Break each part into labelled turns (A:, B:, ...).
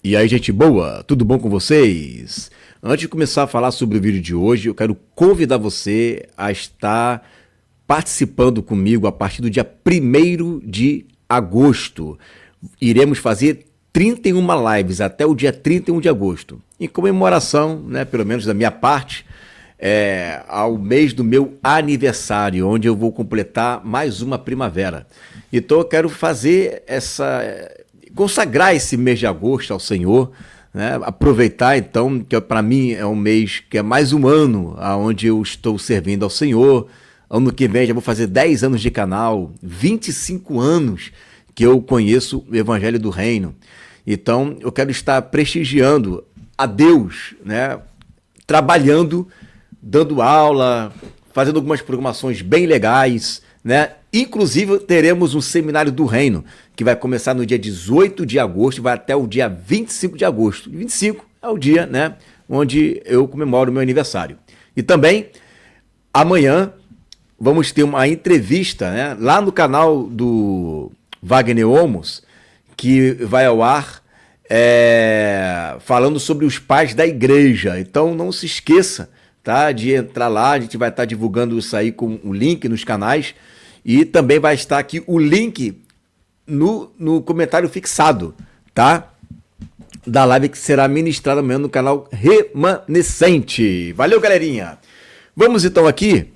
A: E aí, gente boa, tudo bom com vocês? Antes de começar a falar sobre o vídeo de hoje, eu quero convidar você a estar participando comigo a partir do dia 1º de agosto. Iremos fazer 31 lives até o dia 31 de agosto, em comemoração, né, pelo menos da minha parte, ao mês do meu aniversário, onde eu vou completar mais uma primavera. Então eu quero fazer consagrar esse mês de agosto ao Senhor, né? Aproveitar então, que para mim é um mês que é mais um ano onde eu estou servindo ao Senhor. Ano que vem já vou fazer 10 anos de canal, 25 anos que eu conheço o Evangelho do Reino. Então eu quero estar prestigiando a Deus, né? Trabalhando, dando aula, fazendo algumas programações bem legais, né? Inclusive teremos um seminário do Reino, que vai começar no dia 18 de agosto e vai até o dia 25 de agosto. 25 é o dia, né, onde eu comemoro o meu aniversário. E também, amanhã, vamos ter uma entrevista, né, lá no canal do Wagner Olmos, que vai ao ar falando sobre os pais da igreja. Então não se esqueça, tá, de entrar lá, a gente vai estar divulgando isso aí com o link nos canais. E também vai estar aqui o link no comentário fixado, tá? Da live que será ministrada amanhã no canal Remanescente. Valeu, galerinha! Vamos então aqui.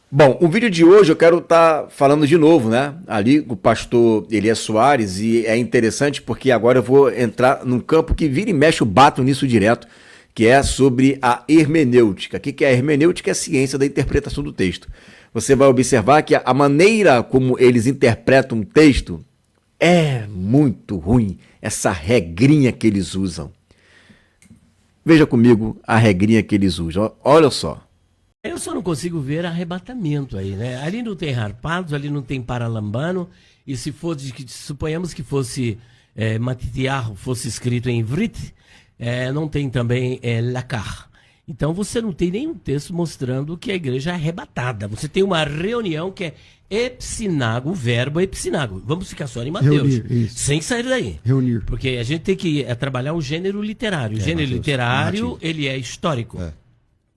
A: Bom, o vídeo de hoje eu quero estar falando de novo, né? Ali com o pastor Elias Soares, e é interessante porque agora eu vou entrar num campo que vira e mexe, eu bato nisso direto, que é sobre a hermenêutica. O que é a hermenêutica? É a ciência da interpretação do texto. Você vai observar que a maneira como eles interpretam um texto é muito ruim, essa regrinha que eles usam. Veja comigo a regrinha que eles usam, olha só.
B: Eu só não consigo ver arrebatamento aí, né? Ali não tem harpados, ali não tem paralambano, e se fosse, suponhamos que fosse Matitiarro, fosse escrito em Vrit, não tem também Lacar. Então você não tem nenhum texto mostrando que a igreja é arrebatada. Você tem uma reunião que é epsinago, o verbo epsinago. Vamos ficar só em Mateus, reunir, sem sair daí. Reunir. Porque a gente tem que trabalhar o gênero literário. O gênero literário, ele é histórico.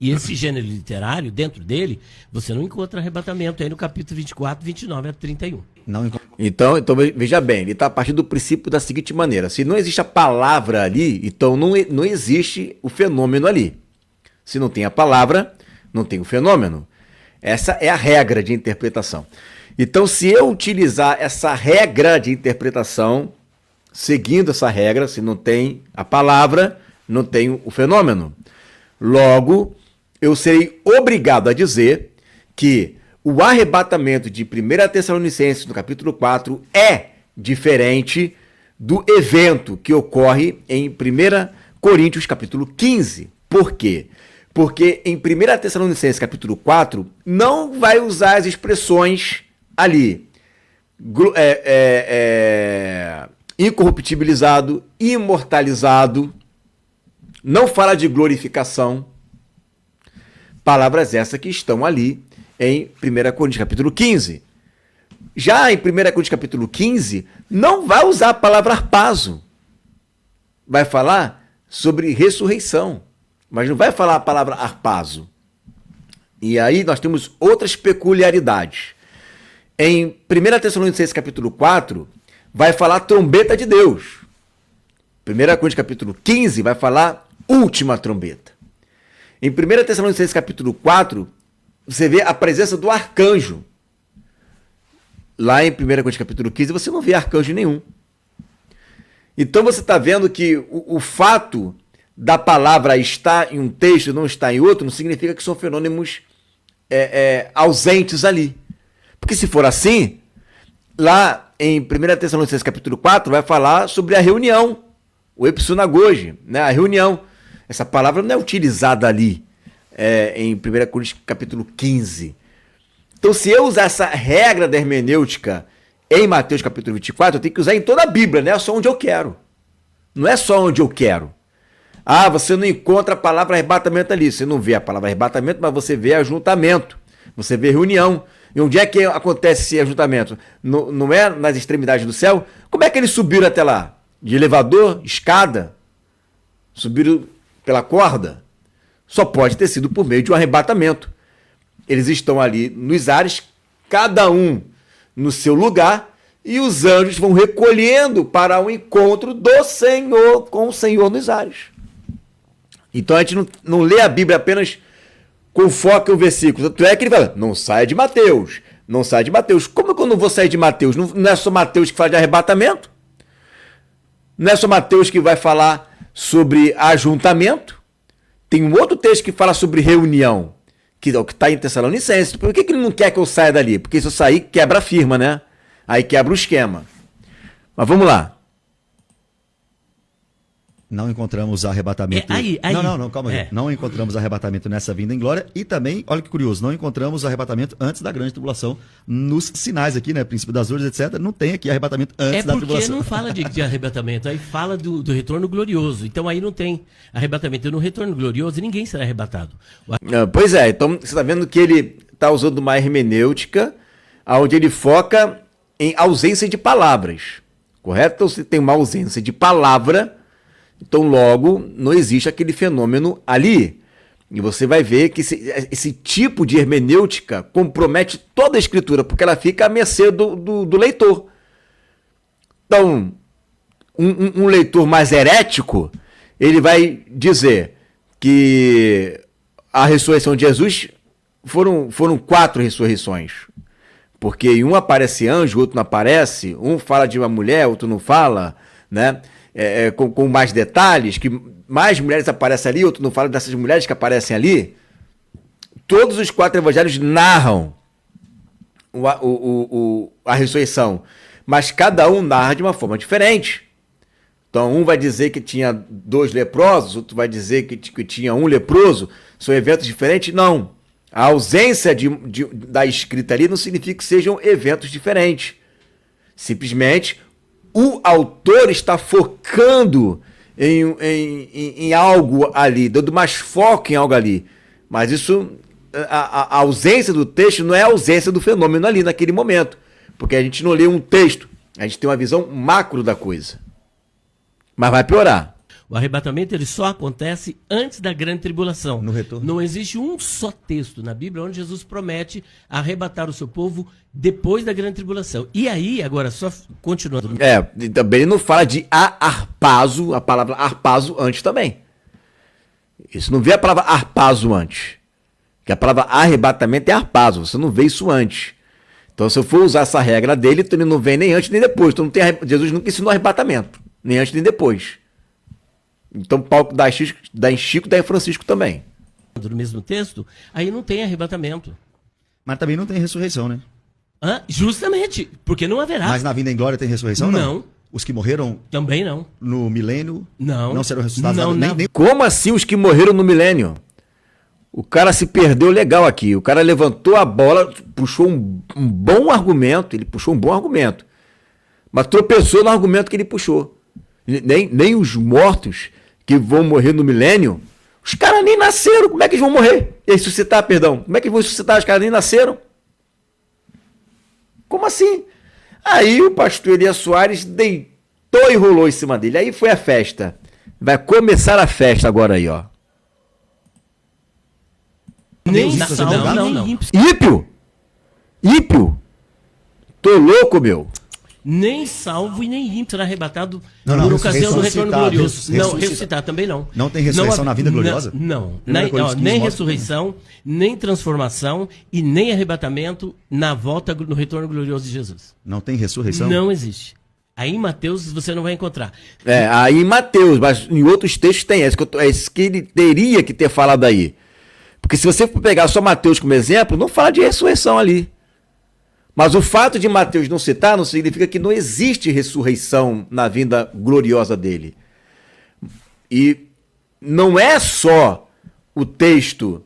B: E esse gênero literário, dentro dele, você não encontra arrebatamento aí no capítulo 24, 29 a 31. Não.
A: Então veja bem, ele está a partir do princípio da seguinte maneira: se não existe a palavra ali, então não existe o fenômeno ali. Se não tem a palavra, não tem o fenômeno. Essa é a regra de interpretação. Então, se eu utilizar essa regra de interpretação, seguindo essa regra, se não tem a palavra, não tem o fenômeno. Logo, eu serei obrigado a dizer que o arrebatamento de 1 Tessalonicenses, no capítulo 4, é diferente do evento que ocorre em 1 Coríntios, capítulo 15. Por quê? Porque em 1 Tessalonicenses capítulo 4, não vai usar as expressões ali, incorruptibilizado, imortalizado, não fala de glorificação, palavras essas que estão ali em 1 Coríntios capítulo 15. Já em 1 Coríntios capítulo 15, não vai usar a palavra harpazo, vai falar sobre ressurreição, mas não vai falar a palavra harpazo. E aí nós temos outras peculiaridades. Em 1 Tessalonicenses capítulo 4, vai falar trombeta de Deus. 1 Coríntios capítulo 15 vai falar última trombeta. Em 1 Tessalonicenses capítulo 4, você vê a presença do arcanjo. Lá em 1 Coríntios capítulo 15, você não vê arcanjo nenhum. Então você está vendo que o fato da palavra estar em um texto e não estar em outro, não significa que são fenômenos ausentes ali. Porque se for assim, lá em 1 Tessalonicenses capítulo 4 vai falar sobre a reunião, o epsunagoge, né, a reunião. Essa palavra não é utilizada ali em 1 Coríntios capítulo 15. Então se eu usar essa regra da hermenêutica em Mateus capítulo 24, eu tenho que usar em toda a Bíblia, não é só onde eu quero. Não é só onde eu quero. Ah, você não encontra a palavra arrebatamento ali. Você não vê a palavra arrebatamento, mas você vê ajuntamento. Você vê reunião. E onde é que acontece esse ajuntamento? Não é nas extremidades do céu? Como é que eles subiram até lá? de elevador, escada, subiram pela corda, só pode ter sido por meio de um arrebatamento. Eles estão ali nos ares, cada um no seu lugar, e os anjos vão recolhendo para o encontro do Senhor, com o Senhor nos ares. Então a gente não lê a Bíblia apenas com foco em um versículo. Tanto é que ele fala, não saia de Mateus, não saia de Mateus. Como é que eu não vou sair de Mateus? Não é só Mateus que fala de arrebatamento? Não é só Mateus que vai falar sobre ajuntamento? Tem um outro texto que fala sobre reunião, que é o que está em Tessalonicenses. Por que ele não quer que eu saia dali? Porque se eu sair, quebra a firma, né? Aí quebra o esquema. Mas vamos lá.
C: Não encontramos arrebatamento.
B: Aí.
C: Não, calma aí. Não encontramos arrebatamento nessa vinda em glória. E também, olha que curioso, não encontramos arrebatamento antes da grande tribulação. Nos sinais aqui, né? Princípio das dores, etc. Não tem aqui arrebatamento antes da tribulação.
B: É porque não fala de arrebatamento, aí fala do retorno glorioso. Então aí não tem arrebatamento. No retorno glorioso ninguém será arrebatado.
A: Pois é, então você está vendo que ele está usando uma hermenêutica onde ele foca em ausência de palavras. Correto? Então se tem uma ausência de palavra, então logo não existe aquele fenômeno ali. E você vai ver que esse tipo de hermenêutica compromete toda a escritura, porque ela fica à mercê do leitor. Então, um leitor mais herético, ele vai dizer que a ressurreição de Jesus foram 4 ressurreições. Porque em um aparece anjo, outro não aparece, um fala de uma mulher, outro não fala, né? Com mais detalhes, que mais mulheres aparecem ali, outro não fala dessas mulheres que aparecem ali. Todos os 4 evangelhos narram a ressurreição, mas cada um narra de uma forma diferente. Então, um vai dizer que tinha 2 leprosos, outro vai dizer que tinha 1 leproso. São eventos diferentes? Não. A ausência da escrita ali não significa que sejam eventos diferentes. Simplesmente, o autor está focando em algo ali, dando mais foco em algo ali. Mas isso, a ausência do texto não é a ausência do fenômeno ali naquele momento. Porque a gente não lê um texto, a gente tem uma visão macro da coisa. Mas vai piorar.
B: O arrebatamento ele só acontece antes da grande tribulação.
C: No retorno.
B: Não existe um só texto na Bíblia onde Jesus promete arrebatar o seu povo depois da grande tribulação. E aí, agora, só continuando.
A: E também ele não fala de arpazo, a palavra arpazo antes também. Isso não vê a palavra arpazo antes. Que a palavra arrebatamento é arpazo, você não vê isso antes. Então, se eu for usar essa regra dele, então ele não vem nem antes nem depois. Então, Jesus nunca ensinou arrebatamento, nem antes nem depois. Então, Paulo dá em Chico, dá em Francisco também.
B: No mesmo texto, aí não tem arrebatamento.
C: Mas também não tem ressurreição, né?
B: Justamente, porque não haverá.
C: Mas na vinda em glória tem ressurreição?
B: Não.
C: Os que morreram
B: Também não.
C: no milênio
B: Não
C: serão ressuscitados?
B: Não,
C: nem...
A: Como assim os que morreram no milênio? O cara se perdeu legal aqui. O cara levantou a bola, puxou um bom argumento. Ele puxou um bom argumento. Mas tropeçou no argumento que ele puxou. Nem os mortos que vão morrer no milênio, os caras nem nasceram. Como é que eles vão morrer? Ressuscitar, perdão. Como é que eles vão ressuscitar? Os caras nem nasceram. Como assim? Aí o pastor Elias Soares deitou e rolou em cima dele. Aí foi a festa. Vai começar a festa agora aí, ó.
B: Nem salvo, não.
A: Ímpio? Tô louco, meu.
B: Nem salvo e nem ímpio será arrebatado
C: Não,
B: por ocasião do retorno glorioso. Não,
C: ressuscitar.
B: ressuscitar também não.
C: Não tem ressurreição na vida gloriosa?
B: Não.
C: Coríntios 15
B: Nem
C: mostra.
B: ressurreição, nem transformação e nem arrebatamento na volta no retorno glorioso de Jesus.
C: Não tem ressurreição?
B: Não existe. Aí em Mateus você não vai encontrar.
A: Aí em Mateus, mas em outros textos tem esse que ele teria que ter falado aí. Porque se você for pegar só Mateus como exemplo, não fala de ressurreição ali. Mas o fato de Mateus não citar não significa que não existe ressurreição na vinda gloriosa dele. E não é só o texto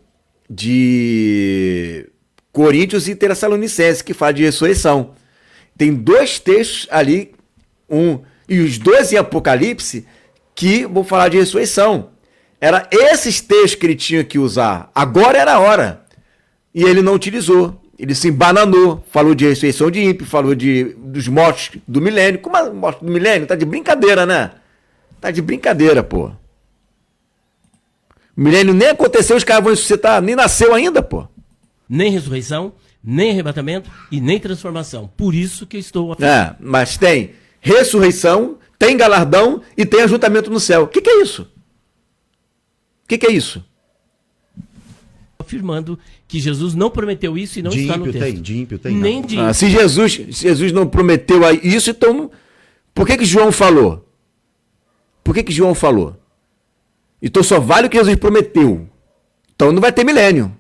A: de Coríntios e Tessalonicenses que fala de ressurreição. Tem 2 textos ali, e os 2 em Apocalipse, que vão falar de ressurreição. Era esses textos que ele tinha que usar. Agora era a hora. E ele não utilizou. ele se embananou, falou de ressurreição de ímpio, falou dos mortos do milênio. Como a morte do milênio? Tá de brincadeira, né? Tá de brincadeira, pô. O milênio nem aconteceu, os caras vão ressuscitar, nem nasceu ainda, pô.
B: Nem ressurreição, nem arrebatamento e nem transformação. Por isso que eu estou...
A: Mas tem ressurreição, tem galardão e tem ajuntamento no céu. O que é isso? O que é isso?
B: Afirmando que Jesus não prometeu isso e não está no texto.
C: De ímpio tem.
B: Nem de
A: Se Jesus não prometeu isso, então por que João falou? Por que João falou? Então só vale o que Jesus prometeu. Então não vai ter milênio.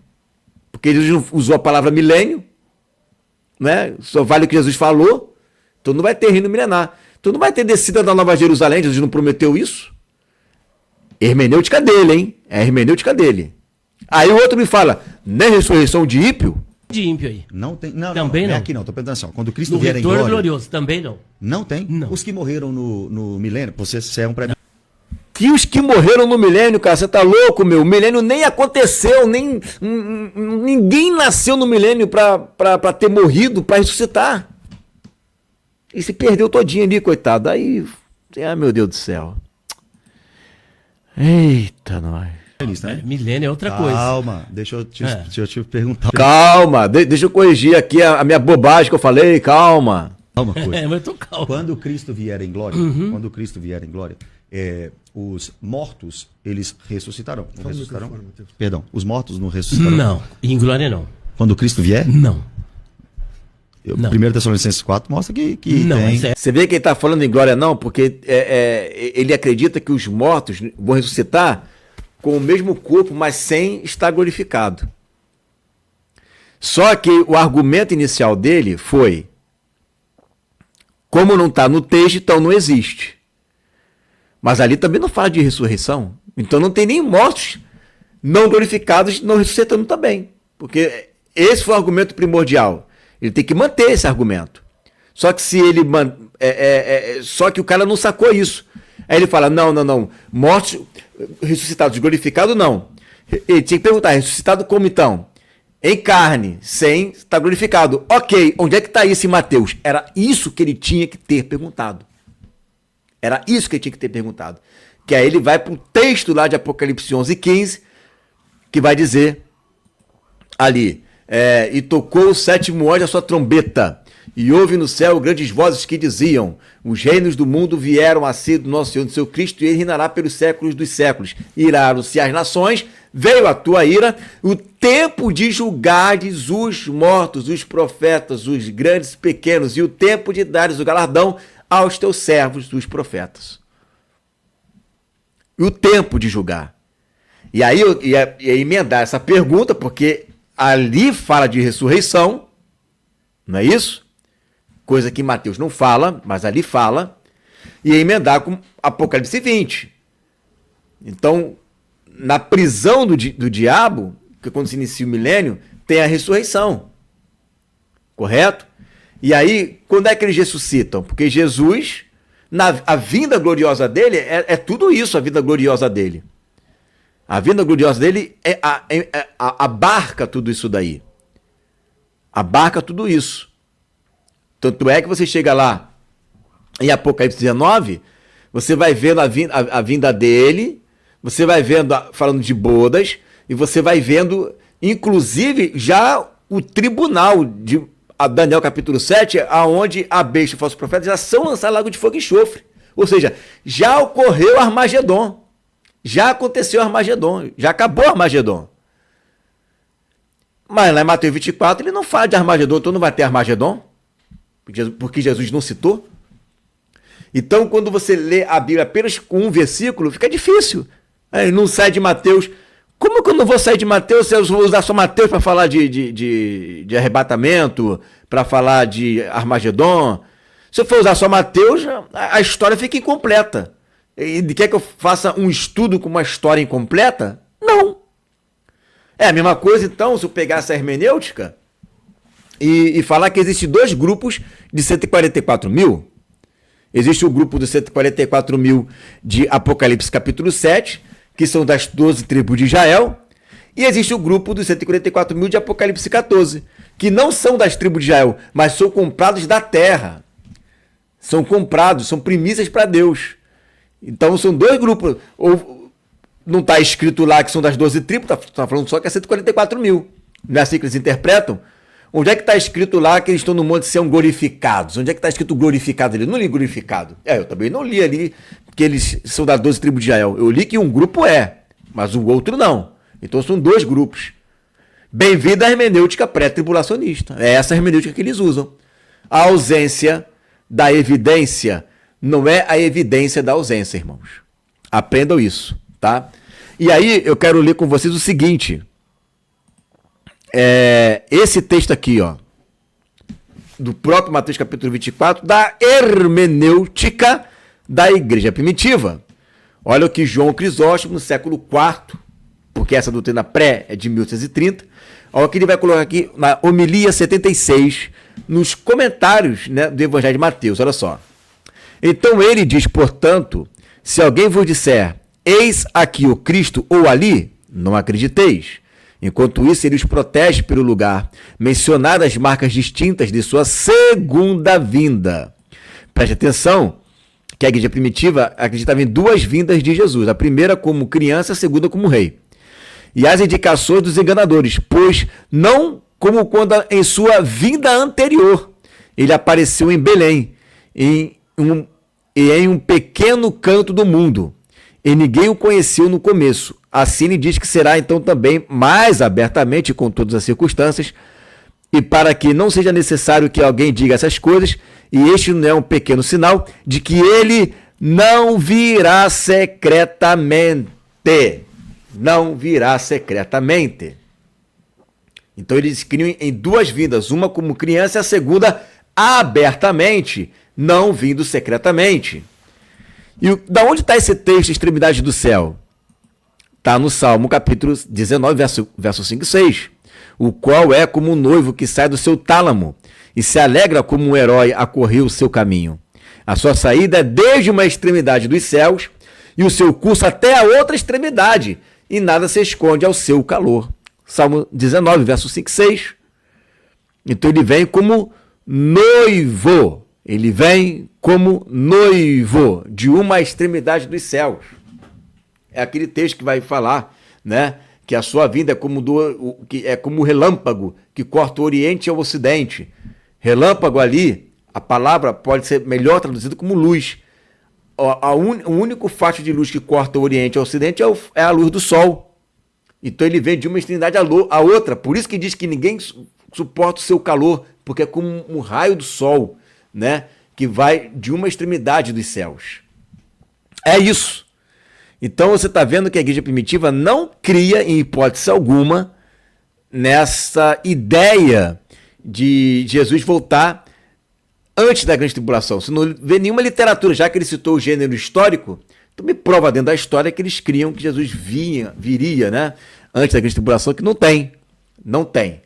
A: Porque Jesus não usou a palavra milênio, né? Só vale o que Jesus falou. Então não vai ter reino milenar. Então não vai ter descida da Nova Jerusalém. Jesus não prometeu isso. Hermenêutica dele, hein? É a hermenêutica dele. Aí o outro me fala, nem ressurreição de ímpio?
B: De ímpio aí.
C: Não tem.
B: Também não.
C: É aqui não, tô pensando assim, quando Cristo
B: No
C: vier em
B: retorno
C: glória.
B: glorioso, também não.
C: Não tem?
B: Não.
C: Os que morreram no milênio, você é um pré...
A: Que os que morreram no milênio, cara, você tá louco, meu? O milênio nem aconteceu, ninguém nasceu no milênio pra ter morrido, pra ressuscitar. E se perdeu todinho ali, coitado. Aí, meu Deus do céu. Eita, nós.
B: Milênio é outra coisa.
C: Calma, deixa eu te perguntar.
A: Calma, deixa eu corrigir aqui a minha bobagem que eu falei, calma.
C: Calma, coisa.
B: Mas eu tô calmo.
C: Quando Cristo vier em glória, os mortos, eles ressuscitarão. Não ressuscitarão? Perdão, os mortos não ressuscitarão?
B: Não, em glória não.
C: Quando Cristo vier?
B: Não. Não.
C: 1 Tessalonicenses 4 mostra que
B: Não,
C: tem.
B: isso é...
A: Você vê que ele está falando em glória não, porque ele acredita que os mortos vão ressuscitar com o mesmo corpo, mas sem estar glorificado. Só que o argumento inicial dele foi, como não está no texto, então não existe. Mas ali também não fala de ressurreição. Então não tem nem mortos não glorificados não ressuscitando também. Porque esse foi o argumento primordial. Ele tem que manter esse argumento. Só que se ele só que o cara não sacou isso. Aí ele fala, não. Mortos ressuscitados, glorificados, não. Ele tinha que perguntar, ressuscitado como então? Em carne, sem estar glorificado. Ok, onde é que está isso em Mateus? Era isso que ele tinha que ter perguntado. Era isso que ele tinha que ter perguntado. Que aí ele vai para o texto lá de Apocalipse 11:15, que vai dizer ali, e tocou o sétimo anjo a sua trombeta, e houve no céu grandes vozes que diziam, os reinos do mundo vieram a ser do nosso Senhor, do seu Cristo, e ele reinará pelos séculos dos séculos. Iraram-se as nações, veio a tua ira, o tempo de julgares os mortos, os profetas, os grandes e pequenos, e o tempo de dares o galardão aos teus servos, os profetas. E o tempo de julgar. E aí eu ia emendar essa pergunta, porque ali fala de ressurreição, não é isso? Coisa que Mateus não fala, mas ali fala, e ia emendar com Apocalipse 20. Então, na prisão do diabo, que quando se inicia o milênio, tem a ressurreição. Correto? E aí, quando é que eles ressuscitam? Porque Jesus, a vinda gloriosa dele, é tudo isso, a vida gloriosa dele. A vinda gloriosa dele abarca tudo isso daí. Abarca tudo isso. Tanto é que você chega lá em Apocalipse 19, você vai vendo a vinda dele, você vai vendo, falando de bodas, e você vai vendo, inclusive, já o tribunal de Daniel capítulo 7, aonde a besta e o falso profeta já são lançados no lago de fogo e enxofre. Ou seja, já ocorreu o Armagedon. Já aconteceu o Armagedon. Já acabou o Armagedon. Mas lá em Mateus 24 ele não fala de Armagedon, então não vai ter Armagedon. Porque Jesus não citou. Então, quando você lê a Bíblia apenas com um versículo, fica difícil. Ele não sai de Mateus. Como que eu não vou sair de Mateus se eu vou usar só Mateus para falar de arrebatamento, para falar de Armagedon? Se eu for usar só Mateus, a história fica incompleta. E quer que eu faça um estudo com uma história incompleta? Não. É a mesma coisa, então, se eu pegar essa hermenêutica e falar que existem dois grupos de 144 mil. Existe o grupo dos 144 mil de Apocalipse capítulo 7, que são das 12 tribos de Israel, E existe o grupo dos 144 mil de Apocalipse 14, que não são das tribos de Israel, mas são comprados da terra. São comprados, são primícias para Deus. Então são dois grupos. Ou não está escrito lá que são das 12 tribos, está falando só que é 144 mil. Não é assim que eles interpretam? Onde é que está escrito lá que eles estão no monte Sião glorificados? Onde é que está escrito glorificado ali? Eu não li glorificado. Eu também não li ali que eles são das 12 tribos de Israel. Eu li que um grupo mas o outro não. Então são dois grupos. Bem-vinda a hermenêutica pré-tribulacionista. É essa hermenêutica que eles usam. A ausência da evidência não é a evidência da ausência, irmãos. Aprendam isso, tá? E aí eu quero ler com vocês o seguinte. Esse texto aqui, ó, do próprio Mateus capítulo 24, da hermenêutica da igreja primitiva. Olha o que João Crisóstomo, no século IV, porque essa doutrina pré é de 1830, olha o que ele vai colocar aqui na homilia 76, nos comentários, né, do Evangelho de Mateus, olha só. Então ele diz, portanto, se alguém vos disser, eis aqui o Cristo ou ali, não acrediteis. Enquanto isso, ele os protege pelo lugar, mencionadas as marcas distintas de sua segunda vinda. Preste atenção, que a igreja primitiva acreditava em duas vindas de Jesus, a primeira como criança, a segunda como rei. E as indicações dos enganadores, pois não como quando em sua vinda anterior ele apareceu em Belém, em um pequeno canto do mundo, e ninguém o conheceu no começo. Assim ele diz que será então também mais abertamente com todas as circunstâncias, e para que não seja necessário que alguém diga essas coisas, e este não é um pequeno sinal de que ele não virá secretamente. Não virá secretamente. Então eles criam em duas vindas, uma como criança e a segunda abertamente, não vindo secretamente. E da onde está esse texto, extremidade do céu? Está no Salmo capítulo 19, verso 5 e 6. O qual é como um noivo que sai do seu tálamo e se alegra como um herói a correr o seu caminho. A sua saída é desde uma extremidade dos céus e o seu curso até a outra extremidade, e nada se esconde ao seu calor. Salmo 19, verso 5 e 6. Então ele vem como noivo. Ele vem como noivo de uma extremidade dos céus. É aquele texto que vai falar, né, que a sua vinda é como o relâmpago que corta o Oriente ao Ocidente. Relâmpago ali, a palavra pode ser melhor traduzida como luz. O único faixa de luz que corta o Oriente ao Ocidente é a luz do Sol. Então ele vem de uma extremidade à outra. Por isso que diz que ninguém suporta o seu calor, porque é como um raio do Sol, né, que vai de uma extremidade dos céus. É isso. Então você está vendo que a igreja primitiva não cria, em hipótese alguma, nessa ideia de Jesus voltar antes da grande tribulação. Você não vê nenhuma literatura, já que ele citou o gênero histórico, então me prova dentro da história que eles criam que Jesus viria, né, antes da grande tribulação, que não tem. Não tem.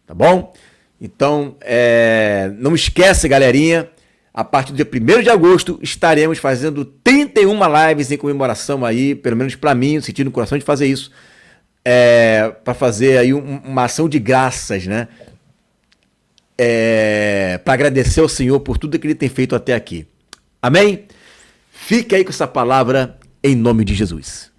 A: Tá bom? Então, não esquece, galerinha, a partir do dia 1º de agosto estaremos fazendo 31 lives em comemoração aí, pelo menos para mim, eu senti no coração de fazer isso, para fazer aí uma ação de graças, né? Para agradecer ao Senhor por tudo que Ele tem feito até aqui. Amém? Fique aí com essa palavra em nome de Jesus.